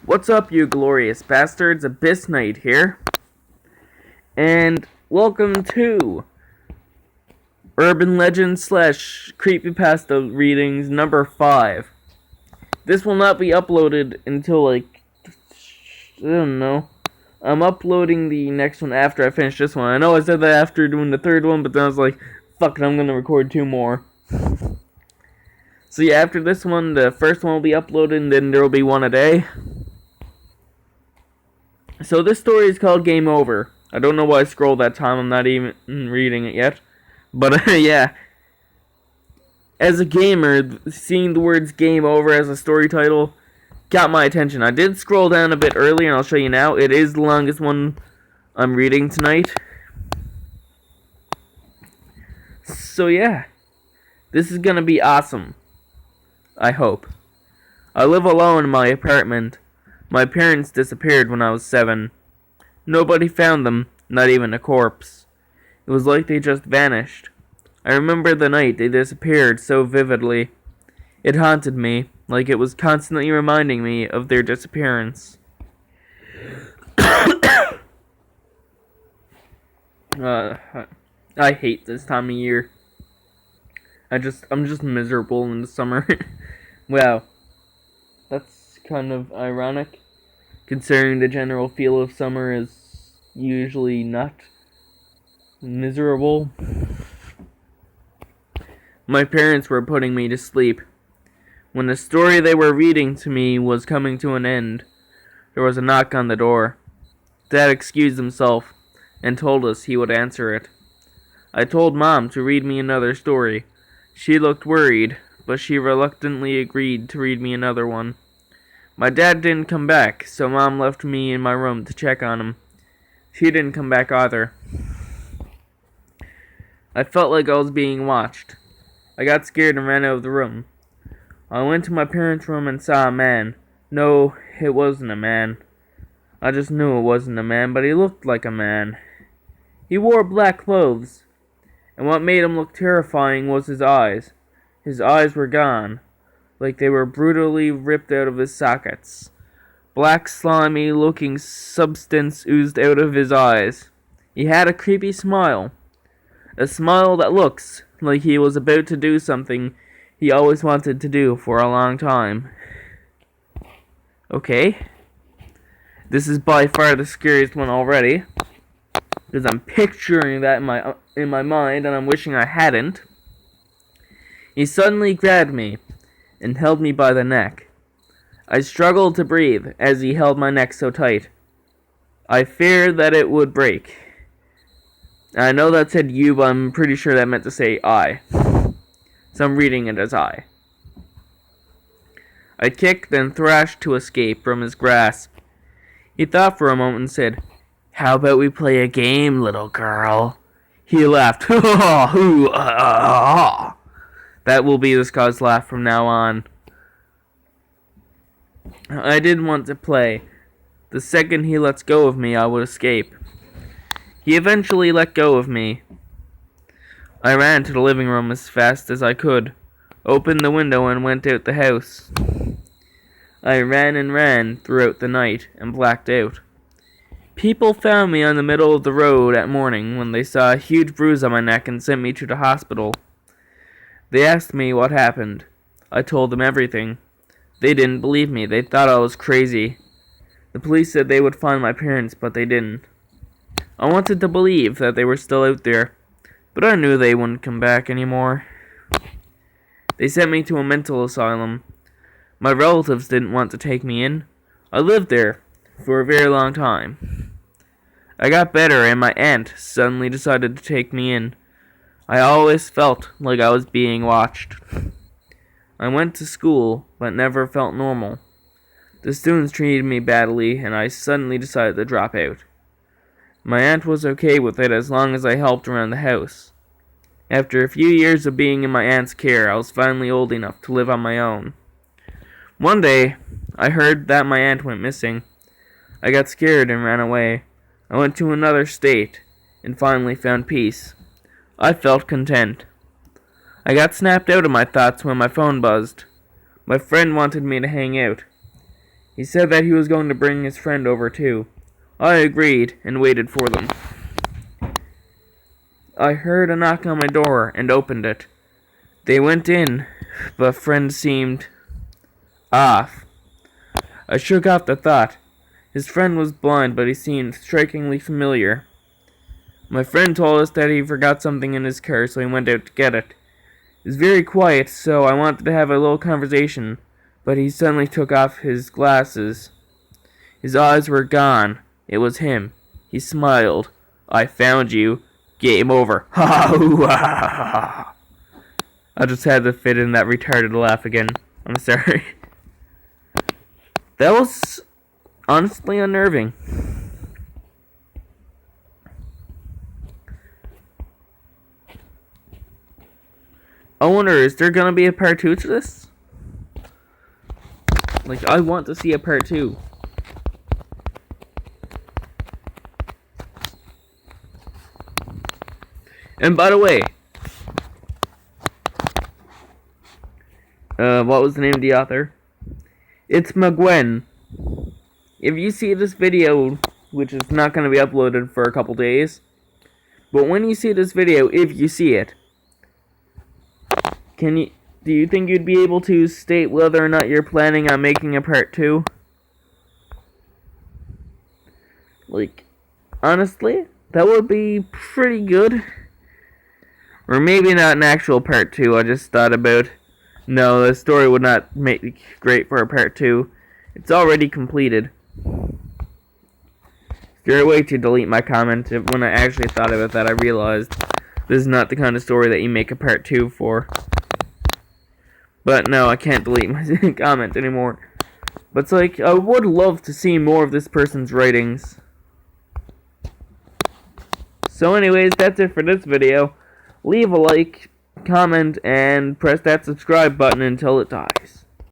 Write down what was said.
What's up, you glorious bastards? Abyss Knight here. And welcome to Urban Legend / Creepypasta Readings number 5. This will not be uploaded until, I don't know. I'm uploading the next one after I finish this one. I know I said that after doing the third one, but then I was like, fuck it, I'm gonna record 2 more. So yeah, after this one, the first one will be uploaded, and then there will be one a day. So this story is called Game Over. I don't know why I scrolled that time, I'm not even reading it yet. But yeah. As a gamer, seeing the words Game Over as a story title got my attention. I did scroll down a bit earlier, and I'll show you now. It is the longest one I'm reading tonight. So yeah. This is gonna be awesome. I hope. I live alone in my apartment. My parents disappeared when I was 7. Nobody found them, not even a corpse. It was like they just vanished. I remember the night they disappeared so vividly. It haunted me, like it was constantly reminding me of their disappearance. I hate this time of year. I'm just miserable in the summer. Wow. That's kind of ironic, considering the general feel of summer is usually not miserable. My parents were putting me to sleep. When the story they were reading to me was coming to an end, there was a knock on the door. Dad excused himself and told us he would answer it. I told Mom to read me another story. She looked worried, but she reluctantly agreed to read me another one. My dad didn't come back, so Mom left me in my room to check on him. She didn't come back either. I felt like I was being watched. I got scared and ran out of the room. I went to my parents' room and saw a man. No, it wasn't a man. I just knew it wasn't a man, but he looked like a man. He wore black clothes, and what made him look terrifying was his eyes. His eyes were gone, like they were brutally ripped out of his sockets. Black, slimy-looking substance oozed out of his eyes. He had a creepy smile. A smile that looks like he was about to do something he always wanted to do for a long time. Okay. This is by far the scariest one already, because I'm picturing that in my mind, and I'm wishing I hadn't. He suddenly grabbed me and held me by the neck. I struggled to breathe as he held my neck so tight. I feared that it would break. I know that said you, but I'm pretty sure that meant to say I. So I'm reading it as I. I kicked and thrashed to escape from his grasp. He thought for a moment and said, "How about we play a game, little girl?" He laughed. That will be this guy's laugh from now on. I didn't want to play. The second he lets go of me, I would escape. He eventually let go of me. I ran to the living room as fast as I could, opened the window and went out the house. I ran and ran throughout the night and blacked out. People found me on the middle of the road at morning when they saw a huge bruise on my neck and sent me to the hospital. They asked me what happened. I told them everything. They didn't believe me. They thought I was crazy. The police said they would find my parents, but they didn't. I wanted to believe that they were still out there, but I knew they wouldn't come back anymore. They sent me to a mental asylum. My relatives didn't want to take me in. I lived there for a very long time. I got better, and my aunt suddenly decided to take me in. I always felt like I was being watched. I went to school, but never felt normal. The students treated me badly, and I suddenly decided to drop out. My aunt was okay with it as long as I helped around the house. After a few years of being in my aunt's care, I was finally old enough to live on my own. One day, I heard that my aunt went missing. I got scared and ran away. I went to another state and finally found peace. I felt content. I got snapped out of my thoughts when my phone buzzed. My friend wanted me to hang out. He said that he was going to bring his friend over too. I agreed and waited for them. I heard a knock on my door and opened it. They went in, but friend seemed off. I shook off the thought. His friend was blind, but he seemed strikingly familiar. My friend told us that he forgot something in his car, so he went out to get it. It was very quiet, so I wanted to have a little conversation, but he suddenly took off his glasses. His eyes were gone. It was him. He smiled. I found you. Game over. Ha ha. I just had to fit in that retarded laugh again. I'm sorry. That was honestly unnerving. I wonder, is there gonna be a part 2 to this? Like, I want to see a part 2. And by the way, what was the name of the author? It's McGwen. If you see this video, which is not going to be uploaded for a couple days, but when you see this video, if you see it, do you think you'd be able to state whether or not you're planning on making a part 2? Like, honestly, that would be pretty good. Or maybe not an actual part 2, I just thought about, no, the story would not make great for a part 2. It's already completed. Is there a way to delete my comment? When I actually thought about that, I realized this is not the kind of story that you make a part 2 for. But no, I can't delete my comment anymore. But it's like, I would love to see more of this person's writings. So anyways, that's it for this video. Leave a like, comment, and press that subscribe button until it dies.